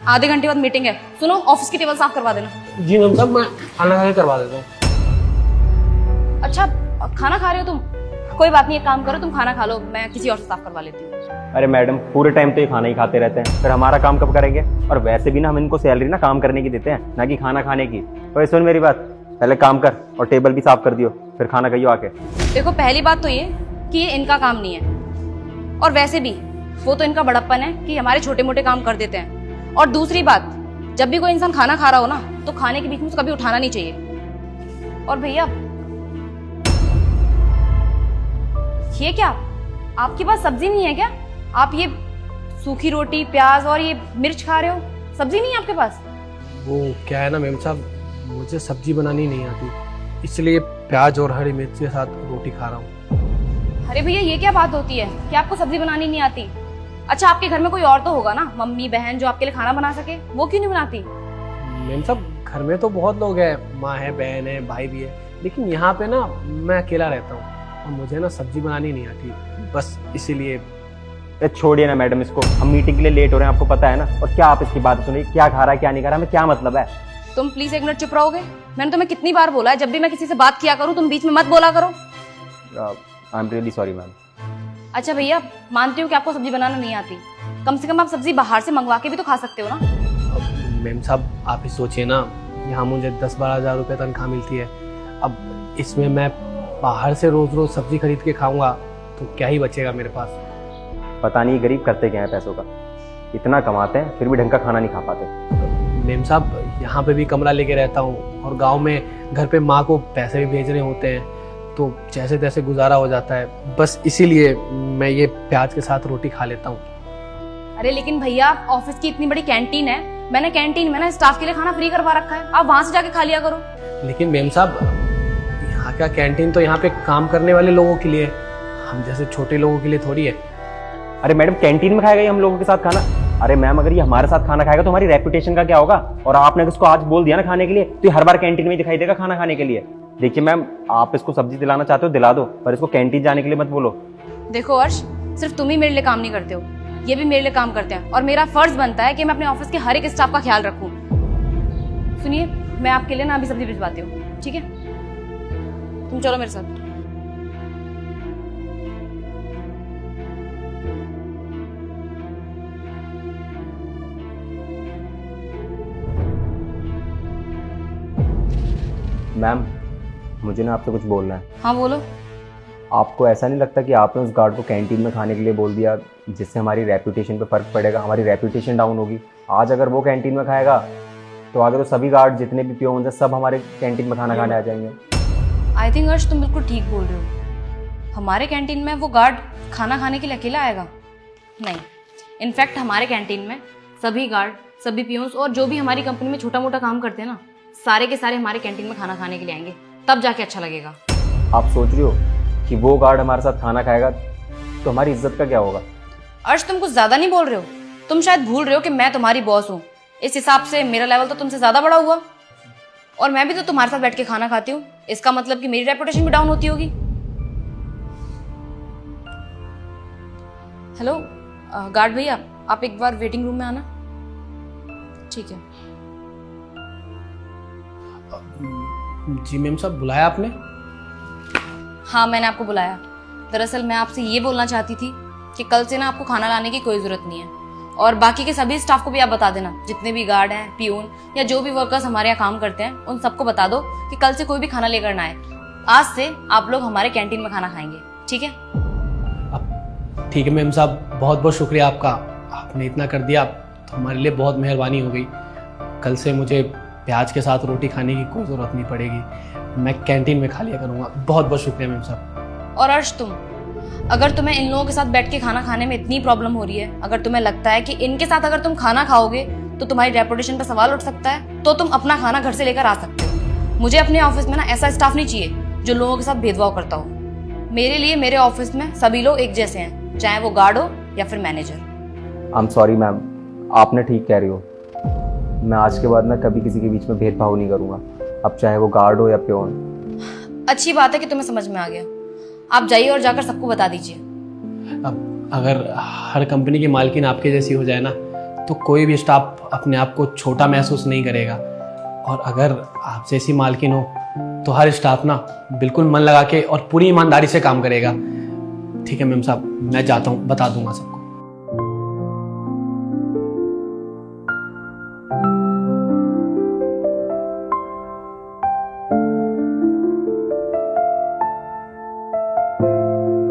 आधे घंटे बाद मीटिंग है। सुनो, ऑफिस की टेबल साफ करवा देना। जी मैम साहब, मैं खाना खा के करवा देता हूँ। अच्छा, खाना खा रहे हो तुम? कोई बात नहीं, एक काम करो, तुम खाना खा लो, मैं किसी और से साफ करवा लेती हूँ। अरे मैडम, पूरे टाइम तो ये खाना ही खाते रहते हैं, फिर हमारा काम कब करेंगे? और वैसे भी ना हम इनको सैलरी ना काम करने की देते हैं, ना कि खाना खाने की। तो सुन मेरी बात, पहले काम कर और टेबल भी साफ कर दियो, फिर खाना खाइयो आके। देखो, पहली बात तो ये कि ये इनका काम नहीं है, और वैसे भी वो तो इनका बड़प्पन है कि हमारे छोटे मोटे काम कर देते हैं। और दूसरी बात, जब भी कोई इंसान खाना खा रहा हो ना, तो खाने के बीच में उसको कभी उठाना नहीं चाहिए। और भैया, ये क्या, आपके पास सब्जी नहीं है क्या? आप ये सूखी रोटी, प्याज और ये मिर्च खा रहे हो, सब्जी नहीं है आपके पास? वो क्या है ना मैम साहब, मुझे सब्जी बनानी नहीं आती, इसलिए प्याज और हरी मिर्च के साथ रोटी खा रहा हूँ। अरे भैया, ये क्या बात होती है कि आपको सब्जी बनानी नहीं आती? अच्छा, आपके घर में कोई और तो होगा ना, मम्मी बहन, जो आपके लिए खाना बना सके, वो क्यों नहीं बनाती? मैम साहब, घर में तो बहुत लोग हैं, माँ है, बहन है, भाई भी है, लेकिन यहाँ पे ना मैं अकेला रहता हूँ और मुझे ना सब्जी बनानी नहीं आती, बस इसीलिए। छोड़िए ना मैडम इसको, हम मीटिंग के लिए लेट हो रहे हैं, आपको पता है ना। और क्या आप इसकी बात सुनिए, क्या खा रहा है क्या नहीं खा रहा, हमें क्या मतलब है? तुम प्लीज एक मिनट चुप रहोगे? मैंने तुम्हें कितनी बार बोला है, जब भी मैं किसी से बात किया करूं तुम बीच में मत बोला करो। I am really sorry ma'am. अच्छा भैया, मानती हूँ कि आपको सब्जी बनाना नहीं आती, कम से कम आप सब्जी बाहर से मंगवा के भी तो खा सकते हो ना। मैम साहब, आप ही सोचिए ना, यहाँ मुझे 10-12 हज़ार रुपये तनख्वाह मिलती है, अब इसमें मैं बाहर से रोज रोज सब्जी खरीद के खाऊंगा तो क्या ही बचेगा मेरे पास। पता नहीं गरीब करते क्या है पैसों का, इतना कमाते हैं फिर भी ढंग का खाना नहीं खा पाते। मैम साहब, यहाँ पे भी कमरा लेके रहता हूँ और गांव में घर पे माँ को पैसे भी भेजने होते हैं, तो जैसे तैसे गुजारा हो जाता है, बस इसीलिए मैं ये प्याज के साथ रोटी खा लेता हूँ। अरे लेकिन भैया, ऑफिस की इतनी बड़ी कैंटीन है, मैंने कैंटीन में ना स्टाफ के लिए खाना फ्री करवा रखा है, आप वहां से जाके खा लिया करो। लेकिन मैम साहब, यहाँ का कैंटीन तो यहाँ पे काम करने वाले लोगों के लिए, हम जैसे छोटे लोगों के लिए थोड़ी है। अरे मैडम, कैंटीन में खाएगा ये हम लोगों के साथ खाना? अरे मैम, अगर ये हमारे साथ खाना खाएगा तो हमारी रेपुटेशन का क्या होगा? और आपने उसको आज बोल दिया ना खाने के लिए, तो ये हर बार कैंटीन में ही दिखाई देगा खाना खाने के लिए। देखिए मैम, आप इसको सब्जी दिलाना चाहते हो दिला दो, पर इसको कैंटीन जाने के लिए मत बोलो। देखो अर्श, सिर्फ तुम ही मेरे लिए काम नहीं करते हो, ये भी मेरे लिए काम करते हैं, और मेरा फर्ज बनता है कि मैं अपने ऑफिस के हर एक स्टाफ का ख्याल रखूं। सुनिए, मैं आपके लिए ना अभी सब्जी भिजवाती हूँ, ठीक है? तुम चलो मेरे साथ। मैम, मुझे ना आपसे कुछ बोलना है। हाँ बोलो। आपको ऐसा नहीं लगता कि आपने उस गार्ड को कैंटीन में खाने के लिए बोल दिया, जिससे हमारी रेपुटेशन पे फर्क पड़ेगा, हमारी रेपुटेशन डाउन होगी? आज अगर वो कैंटीन में खाएगा तो आगे तो सभी गार्ड जितने भी पियोन हैं सब हमारे कैंटीन में खाना खाने आ जाएंगे। आई थिंक अर्श, तुम बिल्कुल ठीक बोल रहे हो। हमारे कैंटीन में वो गार्ड खाना खाने के लिए अकेला आएगा? नहीं, इनफैक्ट हमारे कैंटीन में सभी गार्ड, सभी पियोन्स और जो भी हमारी कंपनी में छोटा मोटा काम करते हैं ना, सारे के सारे हमारे कैंटीन में खाना खाने के लिए आएंगे, तब जाके अच्छा लगेगा। आप सोच रही हो कि वो गार्ड हमारे साथ खाना खाएगा तो हमारी इज्जत का क्या होगा? अर्श, तुम कुछ ज्यादा नहीं बोल रहे हो? तुम शायद भूल रहे हो कि मैं तुम्हारी बॉस हूँ, इस हिसाब से मेरा लेवल तो तुमसे ज्यादा बड़ा हुआ, और मैं भी तो तुम्हारे साथ बैठ के खाना खाती हूँ, इसका मतलब कि मेरी रेपुटेशन भी डाउन होती होगी। हेलो गार्ड भैया, आप एक बार वेटिंग रूम में आना। ठीक है। जी मैम साहब, बुलाया आपने? हाँ, मैंने आपको बुलाया। दरअसल मैं आपसे ये बोलना चाहती थी कि कल से ना आपको खाना लाने की कोई जरूरत नहीं है, और बाकी के सभी स्टाफ को भी आप बता देना, जितने भी गार्ड हैं, पियून या जो भी वर्कर्स हमारे यहाँ काम करते हैं, उन सबको बता दो कि कल से कोई भी खाना लेकर ना आए। आज से आप लोग हमारे कैंटीन में खाना खाएंगे, ठीक है? ठीक है मैम साहब, बहुत बहुत शुक्रिया आपका, आपने इतना कर दिया तो हमारे लिए बहुत मेहरबानी हो गई। कल से मुझे प्याज के साथ रोटी खाने की कोई ज़रूरत नहीं पड़ेगी, मैं कैंटीन में खा लिया करूँगा। बहुत बहुत शुक्रिया मैम साहब। और अर्श, तुम, अगर तुम्हें इन लोगों के साथ बैठ के खाना खाने में इतनी प्रॉब्लम हो रही है, अगर तुम्हें लगता है कि इनके साथ अगर तुम खाना खाओगे तो तुम्हारी रेपुटेशन पर सवाल उठ सकता है, तो तुम अपना खाना घर से लेकर आ सकते हो। मुझे अपने ऑफिस में ना ऐसा स्टाफ नहीं चाहिए जो लोगों के साथ भेदभाव करता हो। मेरे लिए मेरे ऑफिस में सभी लोग एक जैसे हैं, चाहे वो गार्ड हो या फिर manager. I am sorry ma'am, आपने ठीक कह रही हो, मैं आज के बाद ना कभी किसी के बीच में भेदभाव नहीं करूँगा, अब चाहे वो गार्ड हो या पियोन। अच्छी बात है कि तुम्हें समझ में आ गया, आप जाइए और जाकर सबको बता दीजिए। अब अगर हर कंपनी की मालकिन आपके जैसी हो जाए ना, तो कोई भी स्टाफ अपने आप को छोटा महसूस नहीं करेगा। और अगर आप जैसी मालकिन हो तो हर स्टाफ ना बिल्कुल मन लगा के और पूरी ईमानदारी से काम करेगा। ठीक है मैम साहब, मैं जाता हूँ, बता दूंगा सबको।